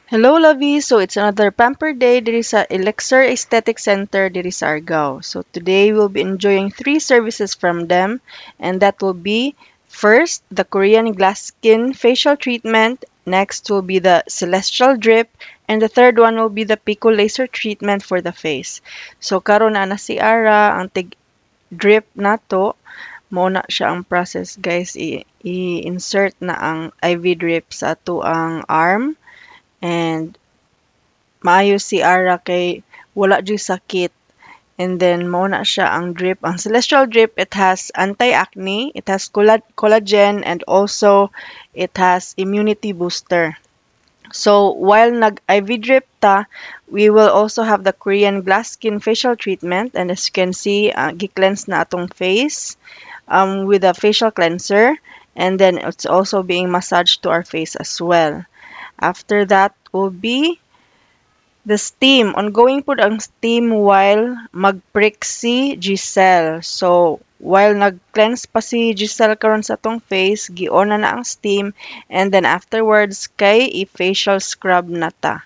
Hello, Lavi. So it's another pamper day. There is a Elixir Aesthetic Center. There is Argao. So today we'll be enjoying three services from them, and that will be first the Korean glass skin facial treatment. Next will be the celestial drip, and the third one will be the pico laser treatment for the face. So karon na si Ara ang tig drip nato. Muna siya ang process, guys. I-insert na ang IV drip sa ato ang arm. And maayo si Ara kay wala jud sakit. And then mao na siya ang drip. Ang celestial drip, it has anti-acne, it has collagen, and also it has immunity booster. So while nag-IV drip ta, we will also have the Korean glass skin facial treatment. And as you can see, gi-cleanse na atong face with a facial cleanser. And then it's also being massaged to our face as well. After that will be the steam. Ongoing po ang steam while mag-prick si Giselle. So, while nag-cleanse pa si Giselle karon sa atong face, giona na ang steam. And then afterwards, kay i-facial scrub na ta.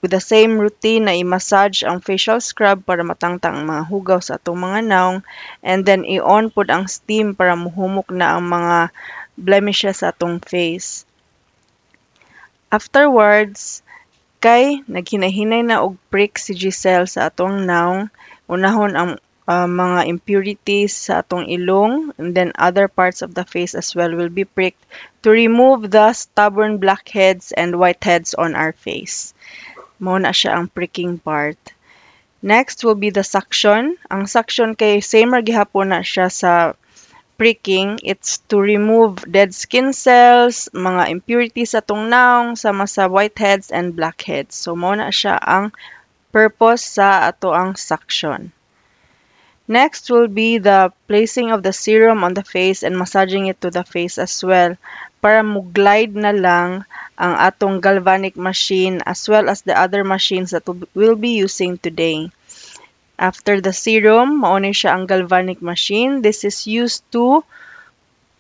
With the same routine na i-massage ang facial scrub para matangtang ang mga hugaw sa atong mga naong. And then i-on po ang steam para muhumok na ang mga blemishes sa atong face. Afterwards, kay naghinahinay na og prick si Giselle sa atong naong. Unahon ang mga impurities sa atong ilong, and then other parts of the face as well will be pricked to remove the stubborn blackheads and whiteheads on our face. Mao na siya ang pricking part. Next will be the suction. Ang suction kay same ra gihapon na siya sa pricking. It's to remove dead skin cells, mga impurities sa atong naong, sama sa whiteheads and blackheads. So mao na siya ang purpose sa ato ang suction. Next will be the placing of the serum on the face and massaging it to the face as well para mo-glide na lang ang atong galvanic machine as well as the other machines that we'll be using today. After the serum, mao ni siya ang galvanic machine. This is used to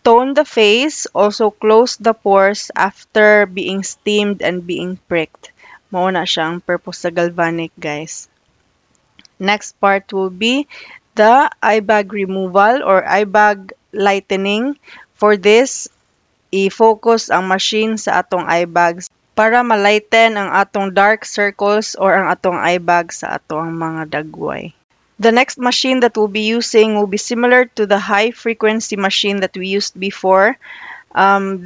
tone the face, also close the pores after being steamed and being pricked. Mao na siya ang purpose sa galvanic, guys. Next part will be the eye bag removal or eye bag lightening. For this, i-focus ang machine sa atong eye bags para malighten ang atong dark circles or ang atong eye bag sa atong mga dagway. The next machine that we'll be using will be similar to the high frequency machine that we used before.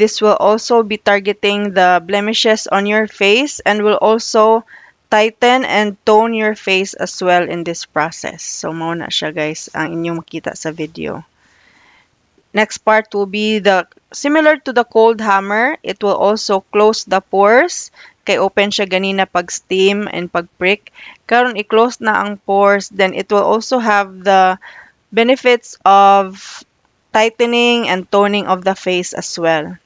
This will also be targeting the blemishes on your face and will also tighten and tone your face as well in this process. So mao na siya, guys, ang inyong makita sa video. Next part will be similar to the cold hammer. It will also close the pores. Kay open siya ganina pag steam and pag prick. Karon i-close na ang pores. Then it will also have the benefits of tightening and toning of the face as well.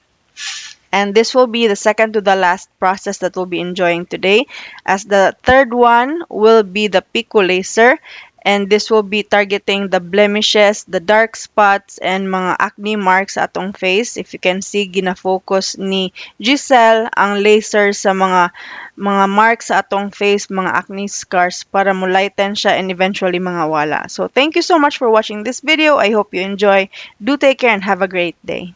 And this will be the second to the last process that we'll be enjoying today. As the third one will be the pico laser. And this will be targeting the blemishes, the dark spots, and mga acne marks sa atong face. If you can see, gina-focus ni Giselle ang laser sa mga marks sa atong face, mga acne scars para mo lighten siya and eventually mga wala. So thank you so much for watching this video. I hope you enjoy. Do take care and have a great day.